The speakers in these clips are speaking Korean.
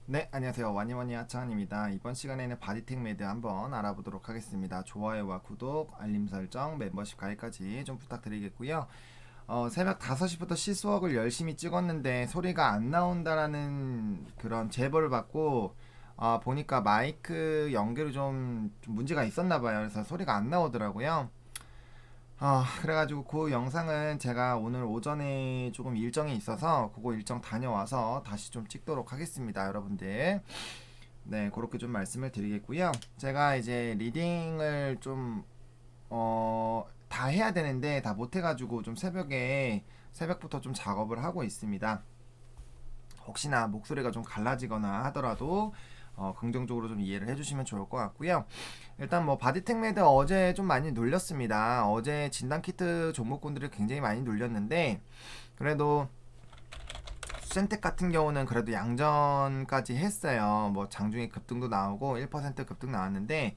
네, 안녕하세요. 와니와니 하창입니다. 이번 시간에는 바디텍 매드 한번 알아보도록 하겠습니다. 좋아요와 구독, 알림 설정, 멤버십 가입까지 좀 부탁드리겠고요. 새벽 5시부터 시스웍을 열심히 찍었는데 소리가 안 나온다라는 그런 제보를 받고 보니까 마이크 연결이 좀 문제가 있었나 봐요. 그래서 소리가 안 나오더라고요. 그래가지고 그 영상은 제가 오늘 오전에 조금 일정이 있어서 그거 일정 다녀와서 다시 좀 찍도록 하겠습니다, 여러분들. 네, 그렇게 좀 말씀을 드리겠고요. 제가 이제 리딩을 다 해야 되는데 다 못해가지고 좀 새벽부터 좀 작업을 하고 있습니다. 혹시나 목소리가 좀 갈라지거나 하더라도 긍정적으로 좀 이해를 해주시면 좋을 것 같고요. 일단 뭐 바디텍 매드 어제 좀 많이 눌렸습니다. 어제 진단 키트 종목군들이 굉장히 많이 눌렸는데 그래도 수젠텍 같은 경우는 그래도 양전까지 했어요. 뭐 장중에 급등도 나오고 1% 급등 나왔는데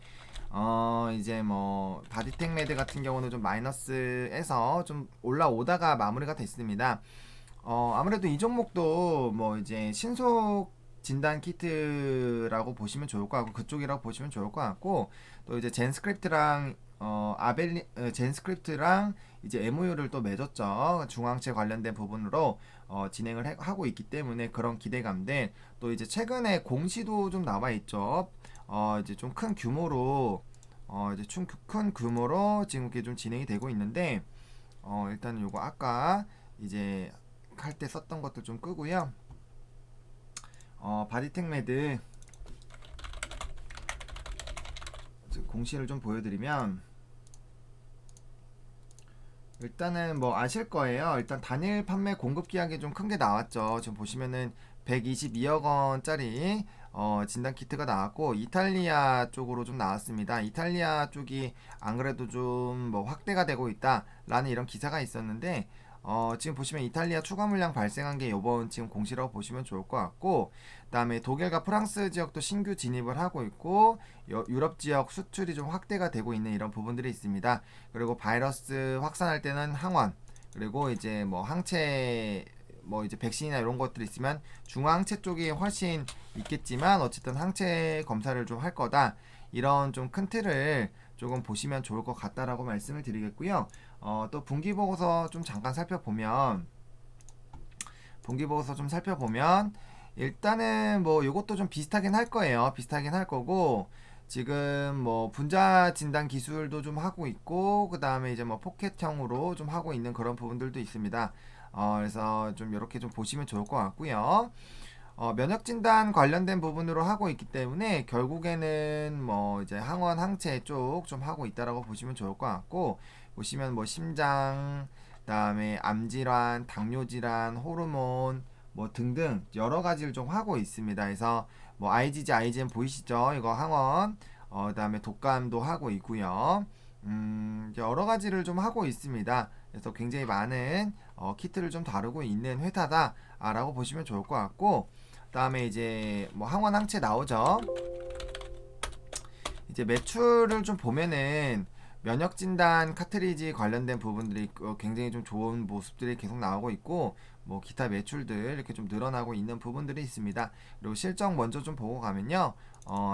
이제 뭐 바디텍 매드 같은 경우는 좀 마이너스에서 좀 올라오다가 마무리가 됐습니다. 아무래도 이 종목도 뭐 이제 신속 진단 키트라고 보시면 좋을 것 같고 그쪽이라고 보시면 좋을 것 같고 또 이제 젠스크립트랑 젠스크립트랑 이제 MOU를 또 맺었죠. 중앙체 관련된 부분으로 진행을 하고 있기 때문에 그런 기대감들 또 이제 최근에 공시도 좀 나와 있죠. 이제 좀 큰 규모로 이제 큰 규모로 지금 이렇게 좀 진행이 되고 있는데 일단 요거 아까 이제 할 때 썼던 것도 좀 끄고요. 바디텍 매드 공시를 좀 보여드리면 일단은 뭐 아실 거예요. 일단 단일 판매 공급 계약이 좀 큰 게 나왔죠. 지금 보시면은 122억 원짜리 진단 키트가 나왔고 이탈리아 쪽으로 좀 나왔습니다. 이탈리아 쪽이 안 그래도 좀 뭐 확대가 되고 있다라는 이런 기사가 있었는데 지금 보시면 이탈리아 추가 물량 발생한 게 이번 지금 공시라고 보시면 좋을 것 같고 그다음에 독일과 프랑스 지역도 신규 진입을 하고 있고 유럽 지역 수출이 좀 확대가 되고 있는 이런 부분들이 있습니다. 그리고 바이러스 확산할 때는 항원 그리고 이제 뭐 항체 뭐 이제 백신이나 이런 것들이 있으면 중화항체 쪽이 훨씬 있겠지만 어쨌든 항체 검사를 좀 할 거다 이런 좀 큰 틀을 조금 보시면 좋을 것 같다라고 말씀을 드리겠고요. 또 분기보고서 좀 잠깐 살펴보면 일단은 뭐 이것도 좀 비슷하긴 할 거예요. 비슷하긴 할 거고 지금 뭐 분자 진단 기술도 좀 하고 있고 그 다음에 이제 뭐 포켓형으로 좀 하고 있는 그런 부분들도 있습니다. 그래서 좀 이렇게 좀 보시면 좋을 것 같고요. 면역 진단 관련된 부분으로 하고 있기 때문에 결국에는 뭐 이제 항원 항체 쪽 좀 하고 있다라고 보시면 좋을 것 같고 보시면 뭐 심장 그다음에 암 질환, 당뇨 질환, 호르몬 뭐 등등 여러 가지를 좀 하고 있습니다. 그래서 뭐 IgG, IgM 보이시죠? 이거 항원 그다음에 독감도 하고 있고요. 여러 가지를 좀 하고 있습니다. 그래서 굉장히 많은 키트를 좀 다루고 있는 회사다라고 보시면 좋을 것 같고 그다음에 이제 뭐 항원 항체 나오죠. 이제 매출을 좀 보면은 면역 진단 카트리지 관련된 부분들이 굉장히 좀 좋은 모습들이 계속 나오고 있고 뭐 기타 매출들 이렇게 좀 늘어나고 있는 부분들이 있습니다. 그리고 실적 먼저 좀 보고 가면요.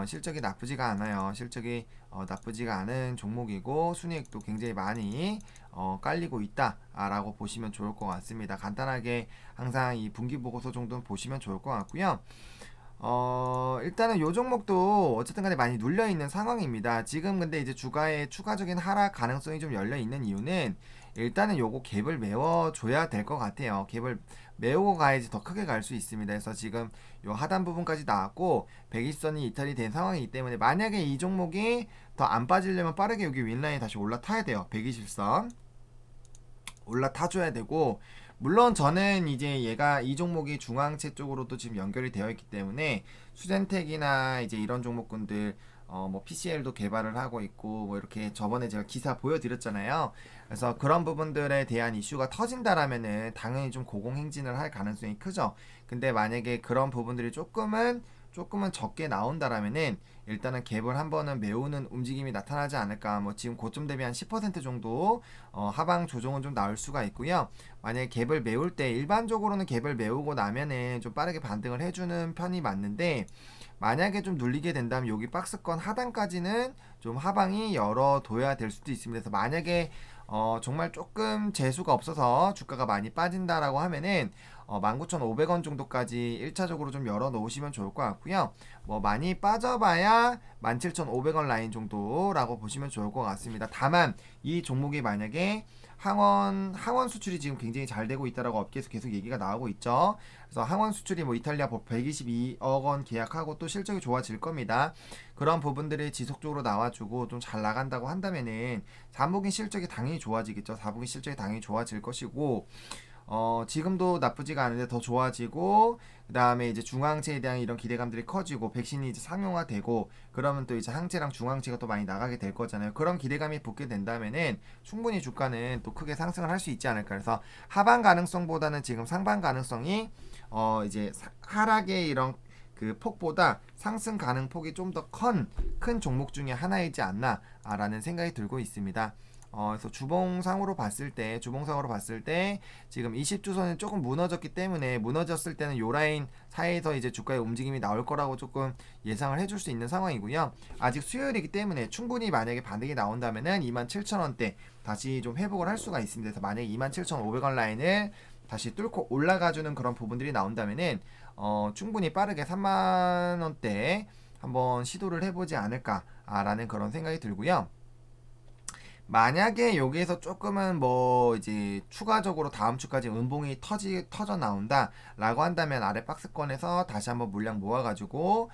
실적이 나쁘지가 않아요. 실적이 나쁘지가 않은 종목이고 순이익도 굉장히 많이 깔리고 있다라고 보시면 좋을 것 같습니다. 간단하게 항상 이 분기 보고서 정도는 보시면 좋을 것 같고요. 일단은 요 종목도 어쨌든 간에 많이 눌려 있는 상황입니다. 지금 근데 이제 주가의 추가적인 하락 가능성이 좀 열려 있는 이유는 일단은 요거 갭을 메워줘야 될 것 같아요. 갭을 메우고 가야지 더 크게 갈 수 있습니다. 그래서 지금 요 하단 부분까지 나왔고 120선이 이탈이 된 상황이기 때문에 만약에 이 종목이 더 안 빠지려면 빠르게 여기 윈라인에 다시 올라타야 돼요. 120선 올라타줘야 되고 물론 저는 이제 얘가 이 종목이 중앙체 쪽으로도 지금 연결이 되어 있기 때문에 수젠텍이나 이제 이런 종목군들 뭐 PCL도 개발을 하고 있고 뭐 이렇게 저번에 제가 기사 보여드렸잖아요. 그래서 그런 부분들에 대한 이슈가 터진다라면은 당연히 좀 고공행진을 할 가능성이 크죠. 근데 만약에 그런 부분들이 조금은 조금은 적게 나온다라면은 일단은 갭을 한 번은 메우는 움직임이 나타나지 않을까. 뭐 지금 고점 대비 한 10% 정도 하방 조정은 좀 나올 수가 있고요. 만약에 갭을 메울 때 일반적으로는 갭을 메우고 나면은 좀 빠르게 반등을 해주는 편이 맞는데, 만약에 좀 눌리게 된다면 여기 박스권 하단까지는 좀 하방이 열어둬야 될 수도 있습니다. 그래서 만약에 정말 조금 재수가 없어서 주가가 많이 빠진다라고 하면은 19,500원 정도까지 1차적으로 좀 열어 놓으시면 좋을 것 같고요. 뭐 많이 빠져봐야 17,500원 라인 정도라고 보시면 좋을 것 같습니다. 다만 이 종목이 만약에 항원 수출이 지금 굉장히 잘 되고 있다라고 업계에서 계속 얘기가 나오고 있죠. 그래서 항원 수출이 뭐 이탈리아 122억 원 계약하고 또 실적이 좋아질 겁니다. 그런 부분들이 지속적으로 나와주고 좀 잘 나간다고 한다면은 3분기 실적이 당연히 좋아지겠죠. 4분기 실적이 당연히 좋아질 것이고, 지금도 나쁘지가 않은데 더 좋아지고, 그 다음에 이제 중앙체에 대한 이런 기대감들이 커지고, 백신이 이제 상용화되고, 그러면 또 이제 항체랑 중앙체가 또 많이 나가게 될 거잖아요. 그런 기대감이 붙게 된다면은 충분히 주가는 또 크게 상승을 할 수 있지 않을까. 그래서 하방 가능성보다는 지금 상방 가능성이 이제 하락의 이런 그 폭보다 상승 가능 폭이 좀 더 큰 종목 중에 하나이지 않나라는 생각이 들고 있습니다. 그래서 주봉상으로 봤을 때 지금 20주선은 조금 무너졌기 때문에, 무너졌을 때는 요 라인 사이에서 이제 주가의 움직임이 나올 거라고 조금 예상을 해줄 수 있는 상황이고요. 아직 수요일이기 때문에 충분히 만약에 반등이 나온다면은 27,000원대 다시 좀 회복을 할 수가 있습니다. 그래서 만약에 27,500원 라인을 다시 뚫고 올라가주는 그런 부분들이 나온다면은 충분히 빠르게 3만원대 한번 시도를 해보지 않을까라는 그런 생각이 들고요. 만약에 여기에서 조금은 뭐 이제 추가적으로 다음 주까지 음봉이 터져 나온다라고 한다면 아래 박스권에서 다시 한번 물량 모아가지고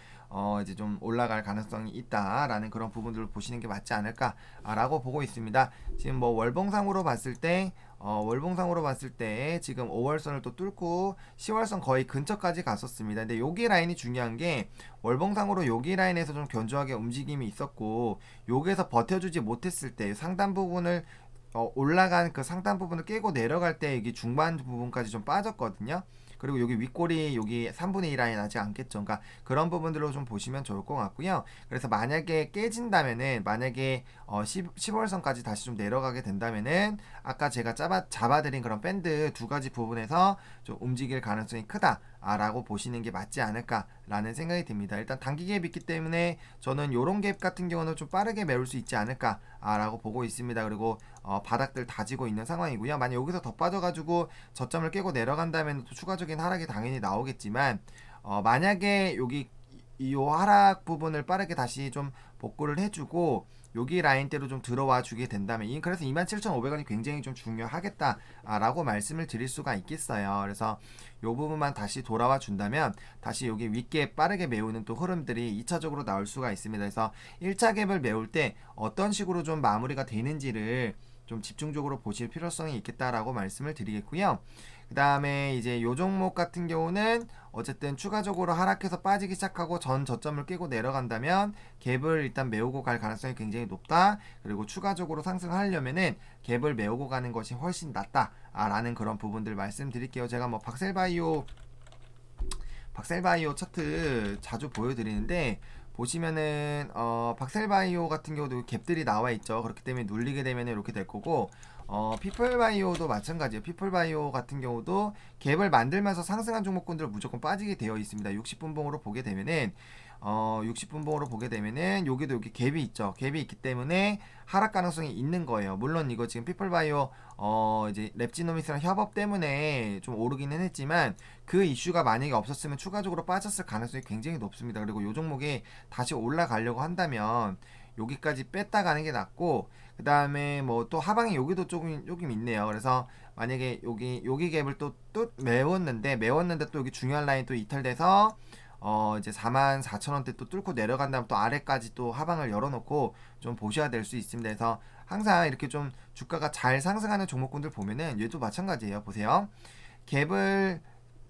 이제 좀 올라갈 가능성이 있다라는 그런 부분들을 보시는 게 맞지 않을까라고 보고 있습니다. 지금 뭐 월봉상으로 봤을 때 지금 5월선을 또 뚫고 10월선 거의 근처까지 갔었습니다. 근데 여기 라인이 중요한 게, 월봉상으로 여기 라인에서 좀 견조하게 움직임이 있었고, 여기에서 버텨주지 못했을 때 상단 부분을 올라간 그 상단 부분을 깨고 내려갈 때 여기 중반 부분까지 좀 빠졌거든요. 그리고 여기 윗골이 여기 3분의 2 라인 하지 않겠죠. 그러니까 그런 부분들로 좀 보시면 좋을 것 같고요. 그래서 만약에 깨진다면은, 만약에 10월선까지 다시 좀 내려가게 된다면은 아까 제가 잡아드린 그런 밴드 두 가지 부분에서 좀 움직일 가능성이 크다라고 보시는 게 맞지 않을까라는 생각이 듭니다. 일단 단기 갭이 있기 때문에 저는 요런 갭 같은 경우는 좀 빠르게 메울 수 있지 않을까라고 보고 있습니다. 그리고 바닥들 다지고 있는 상황이고요. 만약 여기서 더 빠져가지고 저점을 깨고 내려간다면 또 추가적인 하락이 당연히 나오겠지만, 만약에 여기 이 하락 부분을 빠르게 다시 좀 복구를 해주고 여기 라인대로 좀 들어와 주게 된다면, 그래서 27,500원이 굉장히 좀 중요하겠다라고 말씀을 드릴 수가 있겠어요. 그래서 요 부분만 다시 돌아와 준다면 다시 여기 윗갭 빠르게 메우는 또 흐름들이 2차적으로 나올 수가 있습니다. 그래서 1차 갭을 메울 때 어떤 식으로 좀 마무리가 되는지를 좀 집중적으로 보실 필요성이 있겠다라고 말씀을 드리겠고요. 그 다음에 이제 요 종목 같은 경우는 어쨌든 추가적으로 하락해서 빠지기 시작하고 전 저점을 깨고 내려간다면 갭을 일단 메우고 갈 가능성이 굉장히 높다. 그리고 추가적으로 상승하려면은 갭을 메우고 가는 것이 훨씬 낫다라는 그런 부분들 말씀드릴게요. 제가 뭐 박셀바이오 차트 자주 보여드리는데, 보시면은 박셀바이오 같은 경우도 갭들이 나와 있죠. 그렇기 때문에 눌리게 되면 이렇게 될 거고, 피플바이오도 마찬가지예요. 피플바이오 같은 경우도 갭을 만들면서 상승한 종목군들 무조건 빠지게 되어 있습니다. 60분봉으로 보게 되면은 60분봉으로 보게 되면은 여기도 여기 갭이 있죠. 갭이 있기 때문에 하락 가능성이 있는 거예요. 물론 이거 지금 피플바이오 이제 랩지노미스랑 협업 때문에 좀 오르기는 했지만, 그 이슈가 만약에 없었으면 추가적으로 빠졌을 가능성이 굉장히 높습니다. 그리고 이 종목이 다시 올라가려고 한다면 여기까지 뺐다 가는 게 낫고, 그 다음에 뭐 또 하방이 여기도 조금 있네요. 그래서 만약에 여기 갭을 또 메웠는데 또 여기 중요한 라인 또 이탈돼서 이제 44,000원대 또 뚫고 내려간다면 또 아래까지 또 하방을 열어놓고 좀 보셔야 될 수 있습니다. 그래서 항상 이렇게 좀 주가가 잘 상승하는 종목군들 보면은 얘도 마찬가지예요. 보세요. 갭을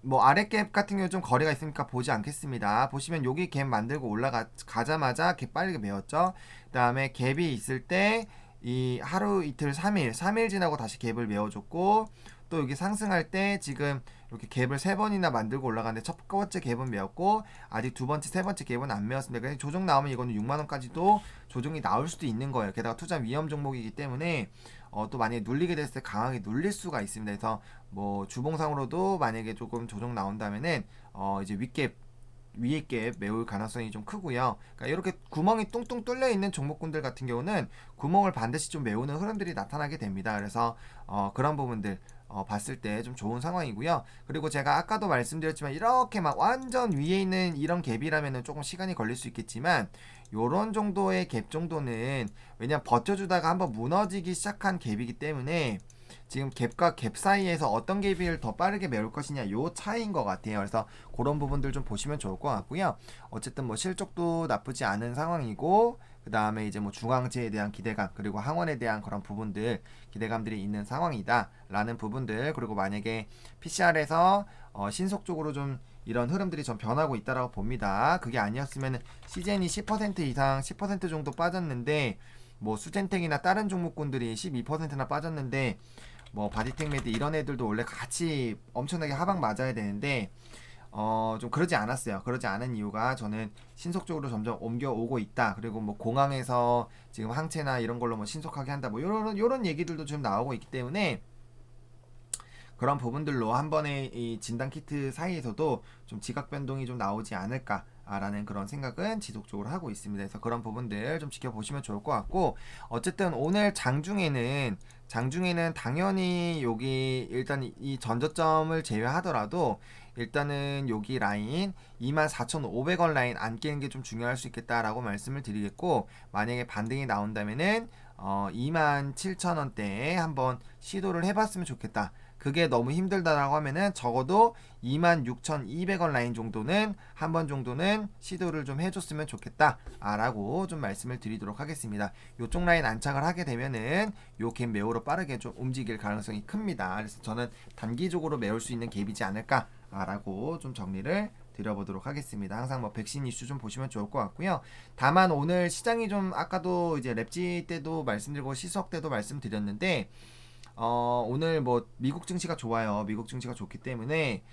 뭐 아래 갭 같은 경우 좀 거리가 있으니까 보지 않겠습니다. 보시면 여기 갭 만들고 올라가자마자 갭 빨리 메웠죠. 그 다음에 갭이 있을 때 이 하루 이틀 3일 지나고 다시 갭을 메워줬고, 또 여기 상승할 때 지금 이렇게 갭을 세 번이나 만들고 올라가는데 첫 번째 갭은 메웠고 아직 두 번째, 세 번째 갭은 안 메웠습니다. 그래서 조정 나오면 이거는 6만 원까지도 조정이 나올 수도 있는 거예요. 게다가 투자 위험 종목이기 때문에 또 만약에 눌리게 됐을 때 강하게 눌릴 수가 있습니다. 그래서 뭐 주봉상으로도 만약에 조금 조정 나온다면은 이제 윗갭 위에 게 메울 가능성이 좀 크고요. 그러니까 이렇게 구멍이 뚱뚱 뚫려 있는 종목군들 같은 경우는 구멍을 반드시 좀 메우는 흐름들이 나타나게 됩니다. 그래서 그런 부분들 봤을 때 좀 좋은 상황이고요. 그리고 제가 아까도 말씀드렸지만 이렇게 막 완전 위에 있는 이런 갭이라면은 조금 시간이 걸릴 수 있겠지만 요런 정도의 갭 정도는 왜냐면 버텨주다가 한번 무너지기 시작한 갭이기 때문에 지금 갭과 갭 사이에서 어떤 갭을 더 빠르게 메울 것이냐 요 차이인 것 같아요. 그래서 그런 부분들 좀 보시면 좋을 것 같고요. 어쨌든 뭐 실적도 나쁘지 않은 상황이고 그 다음에 이제 뭐 중앙지에 대한 기대감 그리고 항원에 대한 그런 부분들 기대감들이 있는 상황이다 라는 부분들 그리고 만약에 PCR에서 신속적으로 좀 이런 흐름들이 좀 변하고 있다라고 봅니다. 그게 아니었으면 시젠이 10% 이상 10% 정도 빠졌는데 뭐 수젠텍이나 다른 종목군들이 12%나 빠졌는데 뭐 바디텍메드 이런 애들도 원래 같이 엄청나게 하방 맞아야 되는데 좀 그러지 않았어요. 그러지 않은 이유가 저는 신속적으로 점점 옮겨오고 있다. 그리고 뭐 공항에서 지금 항체나 이런 걸로 뭐 신속하게 한다. 뭐 요런 얘기들도 지금 나오고 있기 때문에 그런 부분들로 한 번의 이 진단 키트 사이에서도 좀 지각 변동이 좀 나오지 않을까라는 그런 생각은 지속적으로 하고 있습니다. 그래서 그런 부분들 좀 지켜보시면 좋을 것 같고 어쨌든 오늘 장중에는 당연히 여기 일단 이 전저점을 제외하더라도 일단은 여기 라인 24,500원 라인 안 깨는 게 좀 중요할 수 있겠다라고 말씀을 드리겠고 만약에 반등이 나온다면은 27,000원대에 한번 시도를 해봤으면 좋겠다. 그게 너무 힘들다라고 하면은 적어도 26,200원 라인 정도는 한 번 정도는 시도를 좀 해줬으면 좋겠다 라고 좀 말씀을 드리도록 하겠습니다. 요쪽 라인 안착을 하게 되면은 요 갭 매우로 빠르게 좀 움직일 가능성이 큽니다. 그래서 저는 단기적으로 메울 수 있는 갭이지 않을까 라고 좀 정리를 드려보도록 하겠습니다. 항상 뭐 백신 이슈 좀 보시면 좋을 것 같고요. 다만 오늘 시장이 좀 아까도 이제 랩지 때도 말씀드리고 시석 때도 말씀드렸는데 오늘 뭐 미국 증시가 좋아요. 미국 증시가 좋기 때문에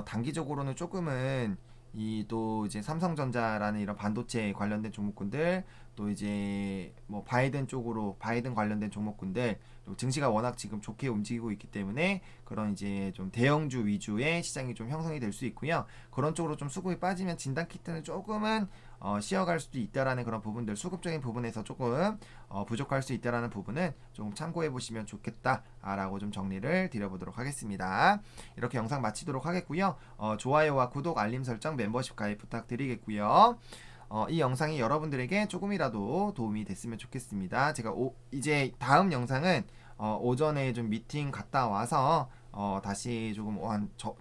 단기적으로는 조금은 이 또 이제 삼성전자라는 이런 반도체 관련된 종목군들 또 이제 뭐 바이든 쪽으로 바이든 관련된 종목군들 그리고 증시가 워낙 지금 좋게 움직이고 있기 때문에 그런 이제 좀 대형주 위주의 시장이 좀 형성이 될 수 있고요. 그런 쪽으로 좀 수급이 빠지면 진단 키트는 조금은 쉬어갈 수도 있다라는 그런 부분들 수급적인 부분에서 조금 부족할 수 있다라는 부분은 조금 참고해 보시면 좋겠다라고 좀 정리를 드려보도록 하겠습니다. 이렇게 영상 마치도록 하겠고요. 좋아요와 구독, 알림 설정, 멤버십 가입 부탁드리겠고요. 이 영상이 여러분들에게 조금이라도 도움이 됐으면 좋겠습니다. 제가 이제 다음 영상은 오전에 좀 미팅 갔다 와서 다시 조금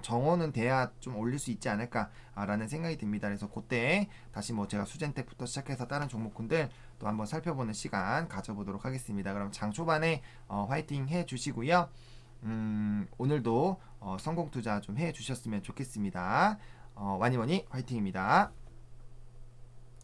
정원은 돼야 좀 올릴 수 있지 않을까라는 생각이 듭니다. 그래서 그때 다시 뭐 제가 수젠텍부터 시작해서 다른 종목군들 또 한번 살펴보는 시간 가져보도록 하겠습니다. 그럼 장 초반에 화이팅 해주시고요. 오늘도 성공 투자 좀 해주셨으면 좋겠습니다. 와니워니 화이팅입니다.